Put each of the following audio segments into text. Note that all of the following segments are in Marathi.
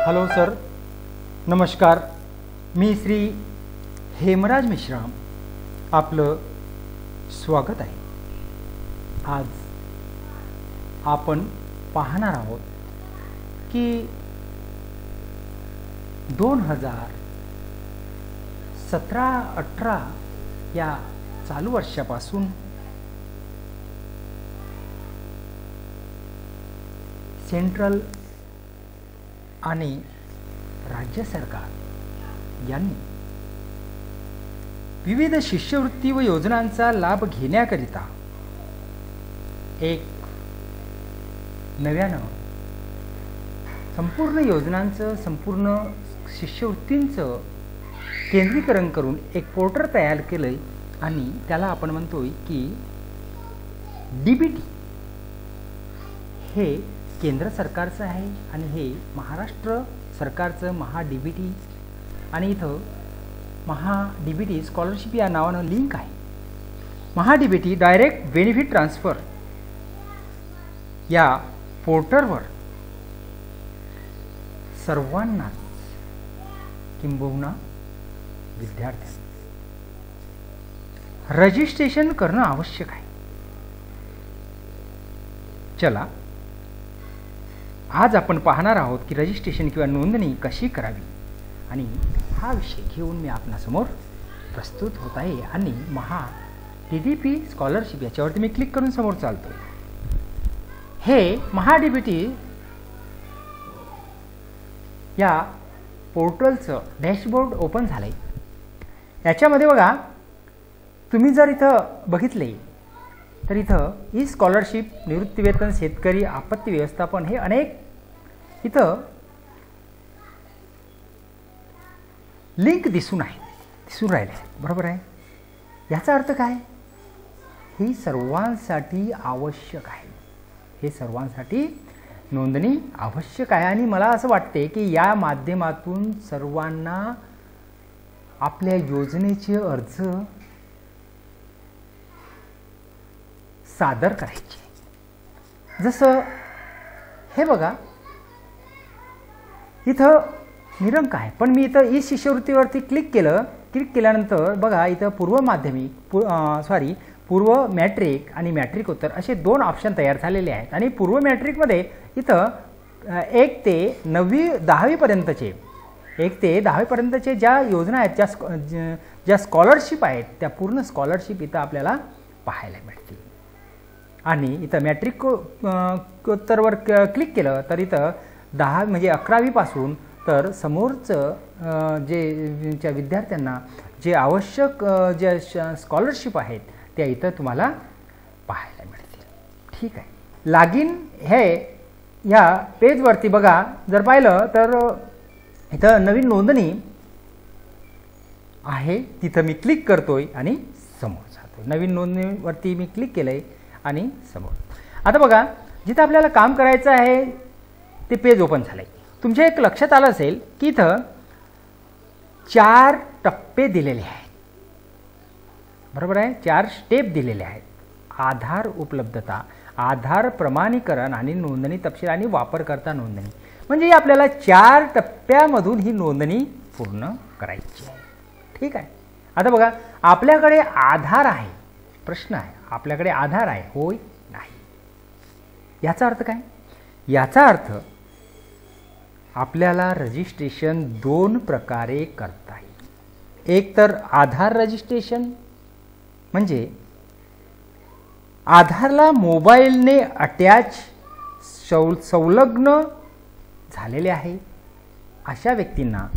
हॅलो सर, नमस्कार. मी श्री हेमराज मेश्राम, आपलं स्वागत आहे. आज आपण पाहणार आहोत की 2017-18 या चालू वर्षापासून सेंट्रल आणि राज्य सरकार यांनी विविध शिष्यवृत्ती व योजनांचा लाभ घेण्याकरिता एक नव्यानं संपूर्ण योजनांचं, संपूर्ण शिष्यवृत्तींचं केंद्रीकरण करून एक पोर्टल तयार केलंय आणि त्याला आपण म्हणतोय की DBT हे केंद्र सरकारचं आहे आणि हे महाराष्ट्र सरकारचं DBT आणि इथं DBT स्कॉलरशिप या नावानं लिंक आहे. DBT डायरेक्ट बेनिफिट ट्रान्सफर या पोर्टलवर सर्वांनाच किंबहुना विद्यार्थ्यांना रजिस्ट्रेशन करणं आवश्यक आहे. चला, आज आपण पाहणार आहोत की रजिस्ट्रेशन किंवा नोंदणी कशी करावी आणि हा विषय घेऊन मी आपणासमोर प्रस्तुत होत आहे आणि DBT स्कॉलरशिप याच्यावरती मी क्लिक करून समोर चालतो. हे DBT या पोर्टलचं डॅशबोर्ड ओपन झालंय. याच्यामध्ये बघा, तुम्ही जर इथं बघितले तर इथं ई स्कॉलरशिप, निवृत्तीवेतन, शेतकरी, आपत्ती व्यवस्थापन हे अनेक इथं लिंक दिसून राहिले. बरोबर आहे. याचा अर्थ काय? ही सर्वांसाठी आवश्यक आहे. हे सर्वांसाठी नोंदणी आवश्यक आहे आणि मला असं वाटते की या माध्यमातून सर्वांना आपल्या योजनेचे अर्ज सादर करायचे. जसं हे बघा, इथं निरंक आहे, पण मी इथं ई शिष्यवृत्तीवरती क्लिक केल्यानंतर बघा इथं पूर्व मॅट्रिक आणि मॅट्रिकोत्तर असे दोन ऑप्शन तयार झालेले आहेत. आणि पूर्व मॅट्रिकमध्ये इथं 1 ते 10वी पर्यंतचे ज्या योजना आहेत, ज्या स्कॉलरशिप आहेत, त्या पूर्ण स्कॉलरशिप इथं आपल्याला पाहायला मिळतील. आणि इथं मॅट्रिकोत्तरवर क्लिक केलं तर इथं 10 म्हणजे 11वी पासून तर समोरचं ज्या विद्यार्थ्यांना जे आवश्यक ज्या स्कॉलरशिप आहेत त्या इथं तुम्हाला पाहायला मिळतील. ठीक आहे. लॉगिन हे ह्या पेजवरती बघा, जर पाहिलं तर इथं नवीन नोंदणी आहे, तिथं मी क्लिक करतोय आणि समोर जातोय. नवीन नोंदणीवरती मी क्लिक केलंय आणि समोर. आता बघा, जिथं आपल्याला काम करायचं आहे ते पेज ओपन झालंय. तुमच्या एक लक्षात आलं असेल की इथं 4 टप्पे दिलेले आहेत. बरोबर आहे. 4 स्टेप दिलेले आहेत. आधार उपलब्धता, आधार प्रमाणीकरण आणि नोंदणी तपशील आणि वापरकर्ता नोंदणी. म्हणजे आपल्याला 4 टप्प्यामधून ही नोंदणी पूर्ण करायची आहे. ठीक आहे. आता बघा, आपल्याकडे आधार आहे. प्रश्न आहे, आपल्याकडे आधार आहे, होय नाही? याचा अर्थ काय? याचा अर्थ आपल्याला रजिस्ट्रेशन 2 प्रकारे करता येईल. एक तर आधार रजिस्ट्रेशन, म्हणजे आधारला मोबाईलने अटॅच संलग्न झालेले आहे अशा व्यक्तींना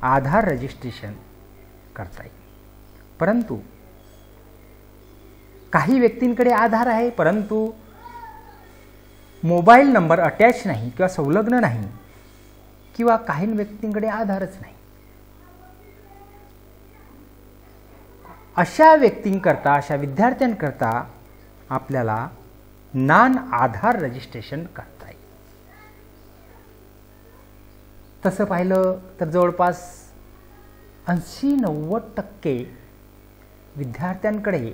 आधार रजिस्ट्रेशन करता येईल. परंतु काही व्यक्तींकडे आधार आहे परंतु मोबाईल नंबर अटॅच नाही किंवा संलग्न नाही, किंवा काही व्यक्तींकडे आधारच नाही. अशा व्यक्तींकरता, अशा विद्यार्थ्यांकरता आपल्याला नॉन आधार रजिस्ट्रेशन करता येईल. तसं पाहिलं तर जवळपास 80-90% विद्यार्थ्यांकडे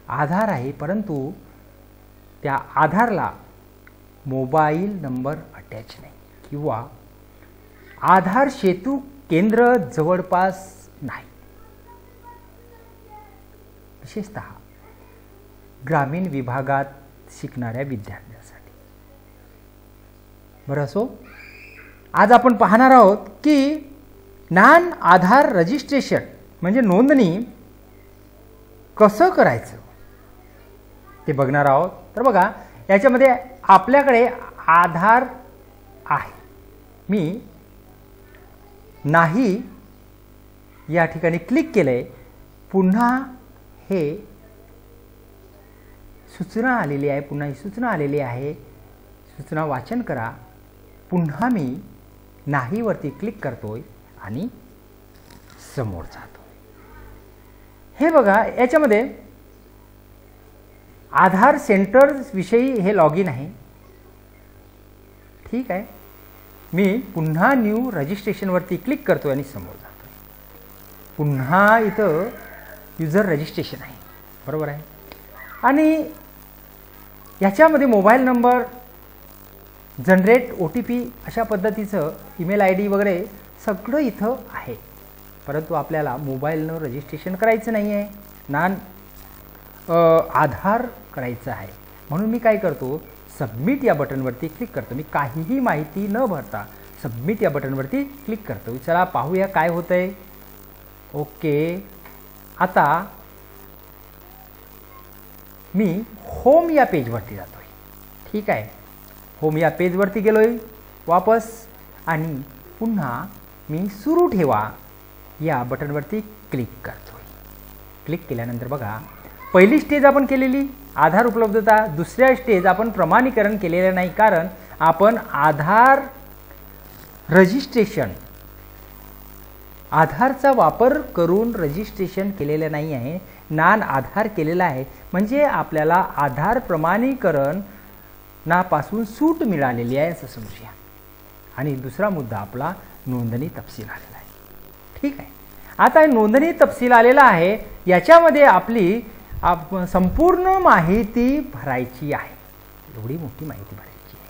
आधार आहे परंतु त्या आधारला मोबाईल नंबर अटॅच नाही किंवा आधार सेतू केंद्र जवळपास नाही, विशेषतः ग्रामीण विभागात शिकणाऱ्या विद्यार्थ्यांसाठी। बरं असो, आज आपण पाहणार आहोत की ज्ञान आधार रजिस्ट्रेशन म्हणजे नोंदणी कसं करायचं ते बघणार आहोत। तर बघा, याच्यामध्ये आपल्याकडे आधार आहे, मी नाही या ठिकाणी क्लिक केलंय, पुन्हा हे सूचना आलेली आहे, पुन्हा ही सूचना आलेली आहे, सूचना वाचन करा, पुन्हा मी नाही वरती क्लिक करतोय आणि समोर जातो। हे बघा, याच्यामध्ये आधार सेंटर विषयी हे लॉगिन आहे, ठीक आहे। मी पुन्हा न्यू रजिस्ट्रेशन वरती क्लिक करतोय आणि समोर जातो। पुन्हा इथं युजर रजिस्ट्रेशन आहे, बरोबर आहे। आणि याच्यामध्ये मोबाईल नंबर, जनरेट OTP अशा पद्धतीचं ईमेल ID वगैरे सगळं इथं आहे, परंतु आपल्याला मोबाईलनं रजिस्ट्रेशन करायचं नाही आहे, आधार करायचं आहे। म्हणून मी काय करतो, सबमिट या बटनवरती क्लिक करतो। मी काहीही माहिती न भरता सबमिट या बटनवरती क्लिक करतो। चला पाहूया काय होतंय। ओके, आता मी होम या पेजवरती जातोय, ठीक आहे। होम या पेजवरती गेलोय वापस, आणि पुन्हा मी सुरू ठेवा या बटनवरती क्लिक करतोय। क्लिक केल्यानंतर बघा, पहिली स्टेज आपण केलेली आधार उपलब्धता, दुसऱ्या स्टेज आपण प्रमाणीकरण केलेलं नाही, कारण आपण आधार रजिस्ट्रेशन, आधारचा वापर करून रजिस्ट्रेशन केलेलं नाही आहे, ज्ञान आधार केलेला आहे, म्हणजे आपल्याला आधार प्रमाणीकरण नापासून सूट मिळालेली आहे असं समजूया। आणि दुसरा मुद्दा आपला नोंदणी तपशील आलेला आहे, ठीक आहे। आता नोंदणी तपशील आलेला आहे, याच्यामध्ये आपली संपूर्ण माहिती भरायची आहे, एवढी मोठी माहिती भरायची आहे।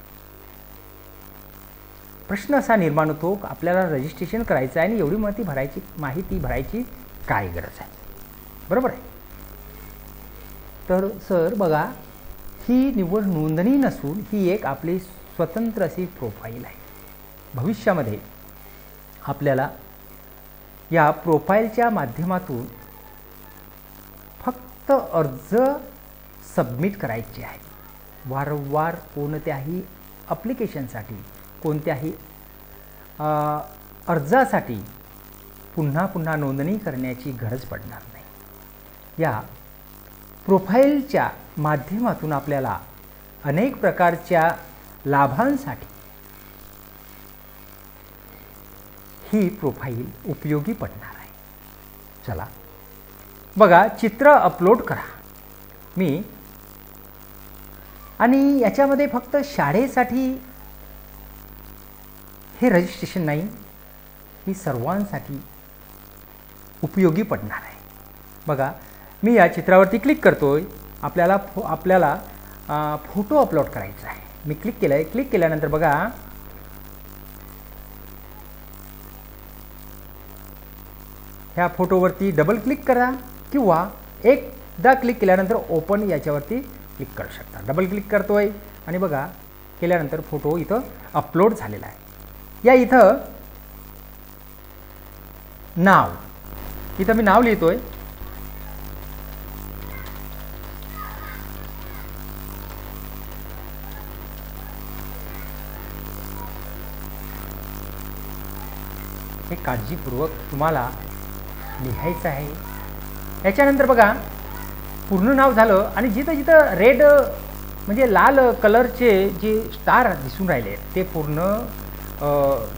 प्रश्न असा निर्माण होतो, आपल्याला रजिस्ट्रेशन करायचं आहे आणि एवढी माहिती भरायची काय गरज आहे, बरोबर आहे। तर सर बघा, ही निव्वळ नोंदणी नसून ही एक आपली स्वतंत्र अशी प्रोफाईल आहे। भविष्यामध्ये आपल्याला या प्रोफाईलच्या माध्यमातून फक्त अर्ज सबमिट करायचे आहे, वारंवार कोणत्याही ॲप्लिकेशनसाठी, कोणत्याही अर्जासाठी पुन्हा पुन्हा नोंदणी करण्याची गरज पडणार नाही। या प्रोफाईलच्या माध्यमातून आपल्याला अनेक प्रकारच्या लाभांसाठी ही प्रोफाईल उपयोगी पडणार आहे। चला बघा, चित्र अपलोड करा मी, आणि याच्यामध्ये फक्त शाळेसाठी हे रजिस्ट्रेशन नाही, ही सर्वांसाठी उपयोगी पडणार आहे। बघा, मी या चित्रावरती क्लिक करतोय, आपल्याला फोटो अपलोड करायचा आहे, मी क्लिक केलंय। क्लिक केल्यानंतर बघा, ह्या फोटोवरती डबल क्लिक करा किंवा एकदा क्लिक केल्यानंतर ओपन याच्यावरती क्लिक करू शकता। डबल क्लिक करतोय आणि बघा, केल्यानंतर फोटो इथं अपलोड झालेला आहे। या इथं नाव, इथं मी नाव लिहितोय, हे काळजीपूर्वक तुम्हाला लिहायचं आहे। याच्यानंतर बघा, पूर्ण नाव झालं, आणि जिथं जिथं रेड म्हणजे लाल कलरचे जे स्टार दिसून राहिले ते पूर्ण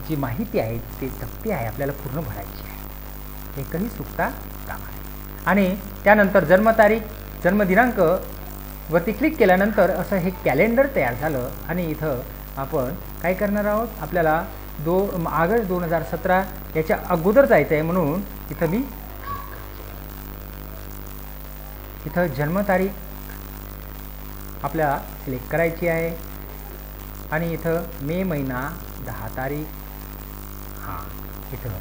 जी माहिती आहे, ते तक्ते आहे, आपल्याला पूर्ण भरायची आहे, एकही चुकता कामा नये। आणि त्यानंतर जन्मतारीख, जन्मदिनांक वरती क्लिक केल्यानंतर असं हे कॅलेंडर तयार झालं, आणि इथं आपण काय करणार आहोत, आपल्याला ऑगस्ट 2017 याच्या अगोदर जायचं आहे, म्हणून इथं मी इथं जन्मतारीख आपल्याला सिलेक्ट करायची आहे, आणि इथं मे महिना 10 तारीख, हां इथं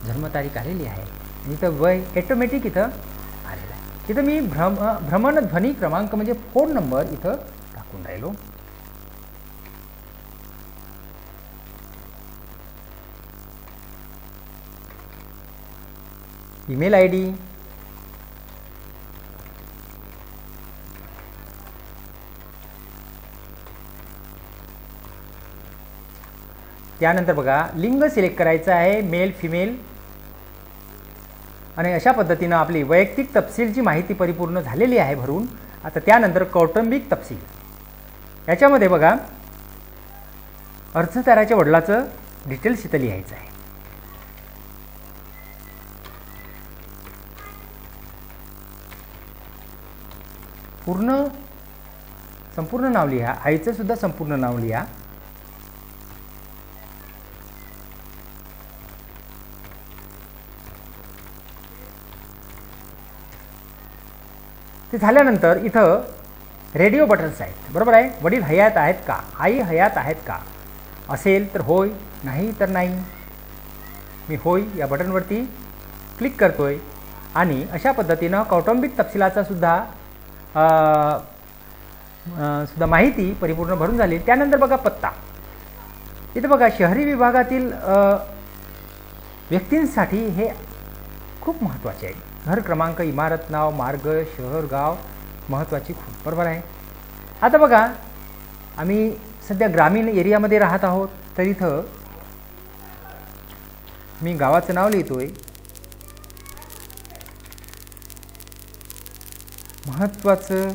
जन्मतारीख आलेली आहे आणि इथं वय ऑटोमॅटिक इथं आलेलं आहे. इथं मी भ्रमणध्वनी क्रमांक म्हणजे फोन नंबर इथं टाकून राहिलो. ईमेल आय डी, त्यानंतर बघा लिंग सिलेक्ट करायचं आहे, मेल फिमेल, आणि अशा पद्धतीनं आपली वैयक्तिक तपशीलची माहिती परिपूर्ण झालेली आहे भरून. आता त्यानंतर कौटुंबिक तपशील, याच्यामध्ये बघा अर्जदाराच्या वडिलाचं डिटेल्स इथं लिहायचं आहे. संपूर्ण नाव लिहा, आईचं सुद्धा संपूर्ण नाव लिहा. ते झाल्यानंतर इथं रेडिओ बटन्स आहेत, बरोबर आहे. वडील हयात आहेत का, आई हयात आहेत का, असेल तर होय, नाही तर नाही. मी होय या बटनवरती क्लिक करतोय आणि अशा पद्धतीनं कौटुंबिक तपशिलाचा सुद्धा माहिती परिपूर्ण भरून झाली. त्यानंतर बघा पत्ता, इथं बघा शहरी विभागातील व्यक्तींसाठी हे खूप महत्त्वाचे आहे. घर क्रमांक, इमारत नाव, मार्ग, शहर, गाव महत्त्वाची खूप, बरोबर आहे. आता बघा आम्ही सध्या ग्रामीण एरियामध्ये राहत आहोत, तर इथं मी गावाचं नाव लिहितोय. महत्त्वाचं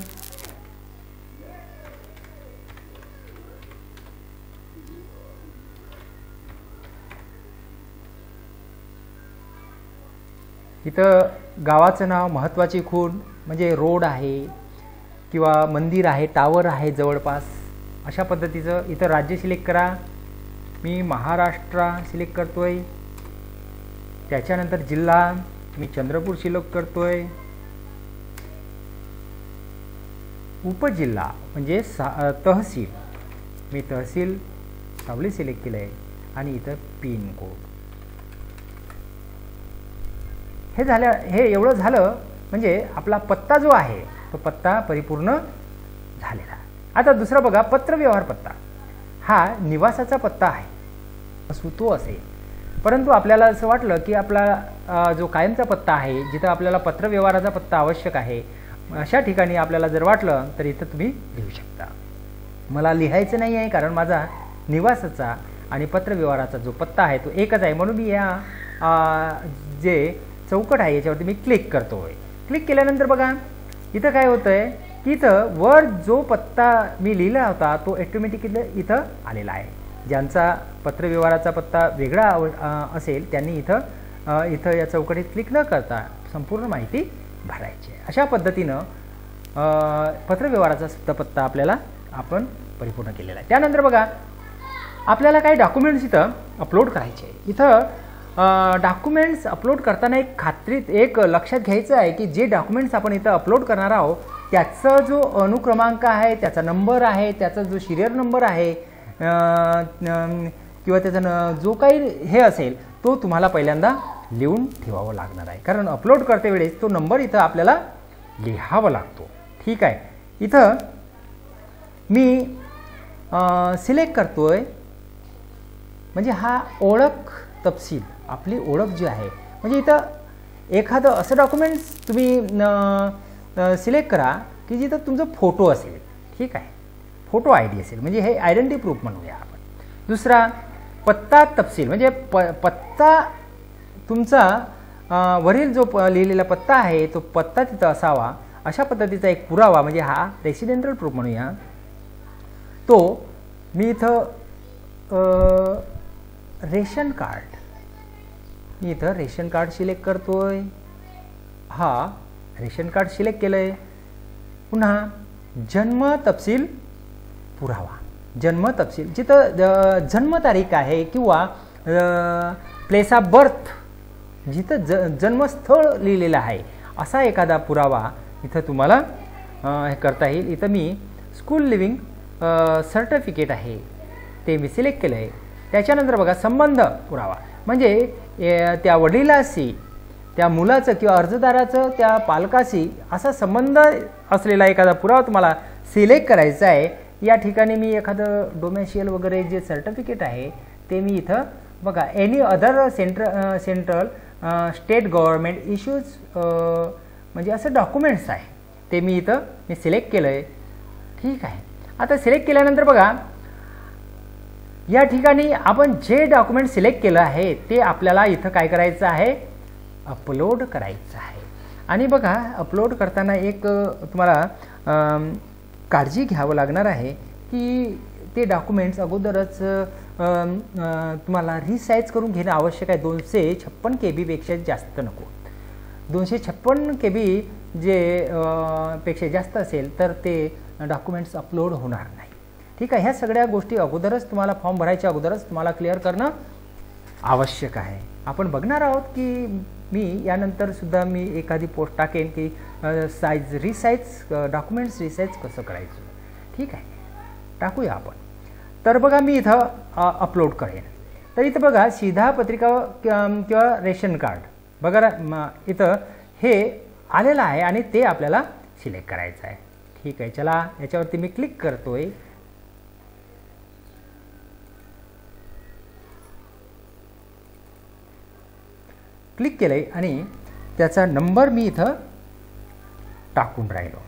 इथं गावाचं नाव, महत्त्वाची खूण म्हणजे रोड आहे किंवा मंदिर आहे, टावर आहे जवळपास, अशा पद्धतीचं. इथं राज्य सिलेक्ट करा, मी महाराष्ट्र सिलेक्ट करतोय. त्याच्यानंतर जिल्हा मी चंद्रपूर सिलेक्ट करतोय. उपजिल्हा म्हणजे तहसील मी तहसील सावली सिलेक्ट केलं आहे आणि इथं पिन कोड. हे एवढं झालं म्हणजे आपला पत्ता जो आहे तो पत्ता परिपूर्ण झालेला. आता दुसरा बघा पत्रव्यवहार पत्ता, हा निवासाचा पत्ता आहे, तो असेल. परंतु आपल्याला असं वाटलं की आपला जो कायमचा पत्ता आहे, जिथं आपल्याला पत्रव्यवहाराचा पत्ता आवश्यक आहे, अशा ठिकाणी आपल्याला जर वाटलं तर इथं तुम्ही लिहू शकता. मला लिहायचं नाही आहे कारण माझा निवासाचा आणि पत्रव्यवहाराचा जो पत्ता आहे तो एकच आहे, म्हणून मी या जे चौकट आहे याच्यावरती मी क्लिक करतोय. क्लिक केल्यानंतर बघा इथं काय होतंय की इथं वर जो पत्ता मी लिहिला होता तो ऑटोमॅटिकली इथं आलेला आहे. ज्यांचा पत्रव्यवहाराचा पत्ता वेगळा असेल त्यांनी इथं या चौकटीत क्लिक न करता संपूर्ण माहिती भरायची आहे. अशा पद्धतीनं पत्रव्यवहाराचा सुद्धा पत्ता आपण परिपूर्ण केलेला आहे. त्यानंतर बघा आपल्याला काही डॉक्युमेंट्स इथं अपलोड करायचे आहे. इथं डॉक्युमेंट्स अपलोड करताना एक लक्षात घ्यायचं आहे की जे डॉक्युमेंट्स आपण इथं अपलोड करणार आहोत त्याचा जो अनुक्रमांक आहे, त्याचा नंबर आहे, त्याचा जो सिरियल नंबर आहे किंवा त्याचा जो काही हे असेल तो तुम्हाला पहिल्यांदा लिहून ठेवावं लागणार आहे, कारण अपलोड करते वेळेस तो नंबर इथं आपल्याला लिहावा लागतो. ठीक आहे. इथं मी सिलेक्ट करतोय म्हणजे हा ओळख तपशील, आपली ओळख जी आहे, म्हणजे इथं एखादं असं डॉक्युमेंट्स तुम्ही सिलेक्ट करा की जिथं तुमचा फोटो असेल. ठीक आहे, फोटो ID असेल, म्हणजे हे आयडेंटिटी प्रूफ म्हणूया आपण. दुसरा पत्ता तपशील म्हणजे पत्ता तुमचा वरील जो लिहिलेला पत्ता आहे तो पत्ता तिथं असावा अशा पद्धतीचा एक पुरावा, म्हणजे हा रेसिडेंटल प्रूफ म्हणूया. तो मी इथं रेशन कार्ड, मी इथं रेशन कार्ड सिलेक्ट करतोय. हा रेशन कार्ड सिलेक्ट केलं आहे. पुन्हा जन्म तपशील पुरावा, जन्म तपशील जिथं जन्मतारीख आहे किंवा प्लेस ऑफ बर्थ जिथं जन्मस्थळ लिहिलेलं आहे असा एखादा पुरावा इथं तुम्हाला हे करता येईल. इथं मी स्कूल लिव्हिंग सर्टिफिकेट आहे ते मी सिलेक्ट केलं आहे. त्याच्यानंतर बघा संबंध पुरावा, म्हणजे त्या वडिलाशी, त्या मुलाचं किंवा अर्जदाराचं त्या पालकाशी असा संबंध असलेला एखादा पुरावा तुम्हाला सिलेक्ट करायचा आहे. या ठिकाणी मी एखादं डोमेशियल वगैरे जे सर्टिफिकेट आहे ते मी इथं बघा any other central state government issues म्हणजे असं डॉक्युमेंट्स आहे ते मी इथं सिलेक्ट केलं आहे. ठीक आहे. आता सिलेक्ट केल्यानंतर बघा या ठिकाणी आपण जे डॉक्युमेंट सिलेक्ट केलं आहे ते आपल्याला इथं काय करायचं आहे, अपलोड करायचं आहे. आणि बघा अपलोड करताना एक तुम्हाला काळजी घ्यावं लागणार आहे की ते डॉक्युमेंट्स अगोदरच तुम्हाला रिसाईज करून घेणं आवश्यक आहे. 256 KB पेक्षा जास्त नको. 256 KB जे पेक्षा जास्त असेल तर ते डॉक्युमेंट्स अपलोड होणार नाही. ठीक आहे. ह्या सगळ्या गोष्टी अगोदरच तुम्हाला फॉर्म भरायच्या अगोदरच तुम्हाला क्लिअर करणं आवश्यक आहे. आपण बघणार आहोत की मी यानंतर सुद्धा मी एखादी पोस्ट टाकेन की रिसाईज डॉक्युमेंट्स रिसाईज कसं करायचं. ठीक आहे. टाकूया आपण. तर बघा मी इथं अपलोड करेन. तर इथं बघा सीधा पत्रिका किंवा रेशन कार्ड बघा इथं हे आलेलं आहे आणि ते आपल्याला सिलेक्ट करायचं आहे. ठीक आहे. चला याच्यावरती मी क्लिक करतोय. क्लिक केलंय आणि त्याचा नंबर मी इथं टाकून राहिलो.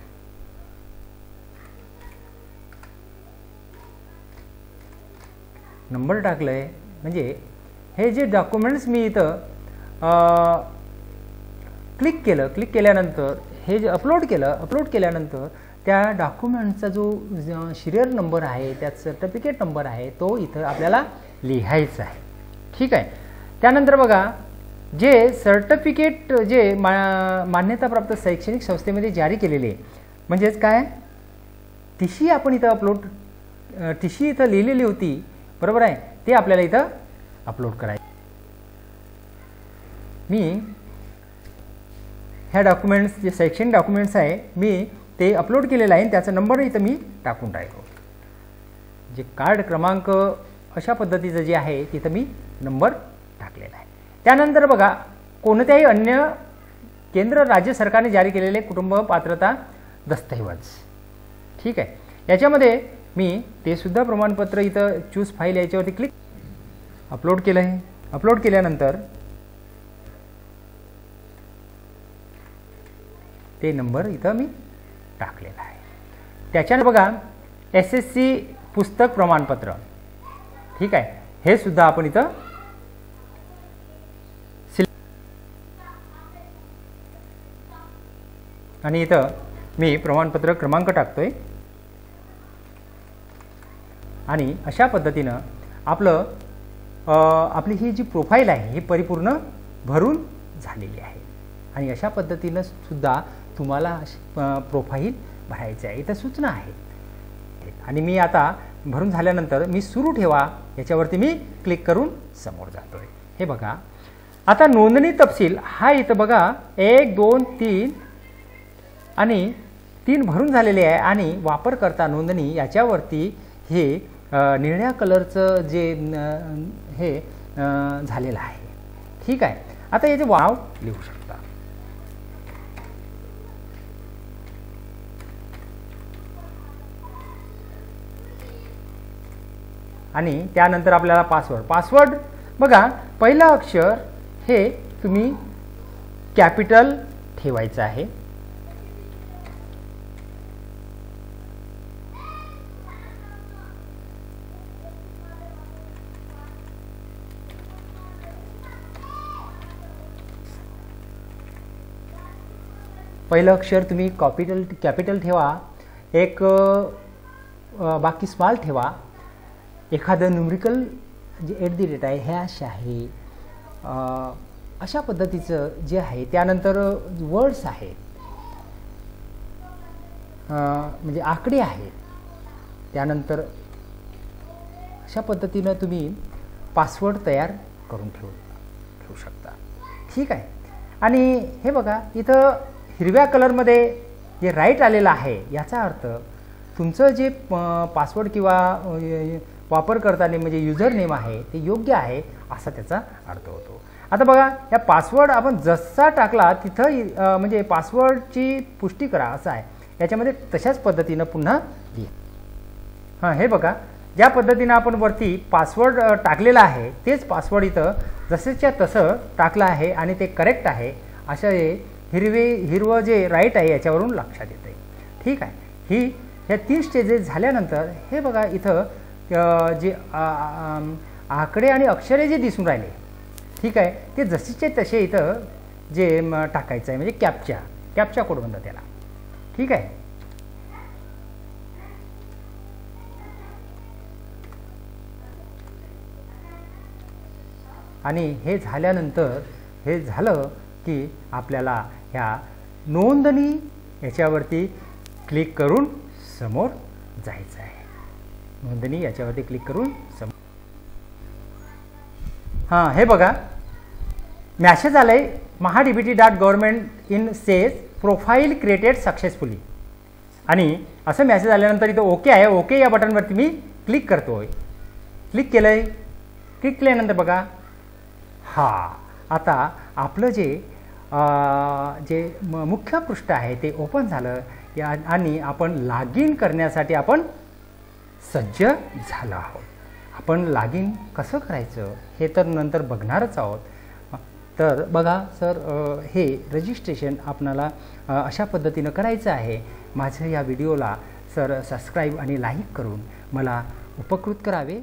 नंबर टाकलंय म्हणजे हे जे डॉक्युमेंट्स मी इथं क्लिक केल्यानंतर हे जे अपलोड केल्यानंतर त्या डॉक्युमेंटचा जो सिरियल नंबर आहे, त्यात सर्टिफिकेट नंबर आहे तो इथं आपल्याला लिहायचा आहे. ठीक आहे. त्यानंतर बघा जे सर्टिफिकेट जे मान्यताप्राप्त शैक्षणिक संस्थेमध्ये जारी केलेले म्हणजेच काय टीसी आपण इथं टीसी इथं लिहिलेली होती बरोबर आहे, ते आपल्याला इथं अपलोड करायचं. मी ह्या डॉक्युमेंट्स जे शैक्षणिक डॉक्युमेंट्स आहे मी ते अपलोड केलेलं आहे. त्याचा नंबर इथं मी टाकून राहिलो. जे कार्ड क्रमांक अशा पद्धतीचं जे आहे तिथं मी नंबर टाकलेला आहे. त्यानंतर बघा कोणत्याही अन्य केंद्र राज्य सरकारने जारी केलेले कुटुंब पात्रता दस्तऐवज. ठीक आहे. याच्यामध्ये मी ते सुद्धा प्रमाणपत्र इथं चूज फाईल याच्यावरती क्लिक अपलोड केलं आहे. अपलोड केल्यानंतर ते नंबर इथं मी टाकलेला आहे. त्याच्याने बघा SSC पुस्तक प्रमाणपत्र. ठीक आहे. हे सुद्धा आपण इथं आणि इथं मी प्रमाणपत्र क्रमांक टाकतोय आणि अशा पद्धतीनं आपली ही जी प्रोफाईल आहे ही परिपूर्ण भरून झालेली आहे. आणि अशा पद्धतीनं सुद्धा तुम्हाला प्रोफाईल भरायची आहे. इथं सूचना आहे आणि मी आता भरून झाल्यानंतर मी सुरू ठेवा याच्यावरती मी क्लिक करून समोर जातोय. हे बघा आता नोंदणी तपशील हा इथं बघा 1 2 3 आणि 3 भरून झालेले आहे आणि वापरकर्ता नोंदणी याच्यावरती हे निळ्या कलरचं जे हे झालेलं आहे. ठीक आहे. आता याचे नाव लिहू शकता. आणि त्यानंतर आपल्याला पासवर्ड बघा पहिलं अक्षर हे तुम्ही कॅपिटल ठेवायचं आहे. पहिलं अक्षर तुम्ही कॅपिटल ठेवा. एक बाकी स्मॉल ठेवा. एखादं न्यूमरिकल जे @ आहे हॅश आहे अशा पद्धतीचं जे आहे. त्यानंतर वर्ड्स आहेत म्हणजे आकडे आहेत. त्यानंतर अशा पद्धतीनं तुम्ही पासवर्ड तयार करून ठेवू शकता. ठीक आहे. आणि हे बघा इथं हिरव्या कलरमध्ये जे राईट आलेलं आहे याचा अर्थ तुमचं जे पासवर्ड किंवा वापरकर्ताने म्हणजे युजर नेम आहे ते योग्य आहे असा त्याचा अर्थ होतो. आता बघा, या पासवर्ड आपण जसा टाकला तिथं म्हणजे पासवर्डची पुष्टी करा असं आहे. याच्यामध्ये तशाच पद्धतीनं पुन्हा लिहा. हे बघा, ज्या पद्धतीनं आपण वरती पासवर्ड टाकलेला आहे तेच पासवर्ड इथं जसेच्या तसं टाकलं आहे आणि ते करेक्ट आहे अशा हिरवं जे राईट आहे याच्यावरून लक्षात येतं आहे. ठीक आहे. ह्या 3 स्टेजेस झाल्यानंतर हे बघा इथं जे आकडे आणि अक्षरे जे दिसून राहिले, ठीक आहे, ते जसेचे तसे इथं जे टाकायचं आहे म्हणजे कॅप्चा कोड म्हणतात त्याला. ठीक आहे. आणि हे झाल्यानंतर हे झालं की आपल्याला ह्या नोंदणी याच्यावरती क्लिक करून समोर जायचं आहे. नोंदणी याच्यावरती क्लिक करून समोर. हे बघा, मॅसेज आलाय mahadbt.government in says profile created successfully. आणि असं मॅसेज आल्यानंतर इथं ओके आहे. ओके या बटनवरती मी क्लिक करतोय. क्लिक केलंय. क्लिक केल्यानंतर बघा, आता आपलं जे मुख्य पृष्ठ आहे ते ओपन झालं आणि आपण लॉग इन करण्यासाठी आपण सज्ज झालो आहोत. आपण लॉग इन कसं करायचं हे तर नंतर बघणारच आहोत. तर बघा सर, हे रजिस्ट्रेशन आपणाला अशा पद्धतीनं करायचं आहे. माझं या व्हिडिओला सर सबस्क्राईब आणि लाईक करून मला उपकृत करावे.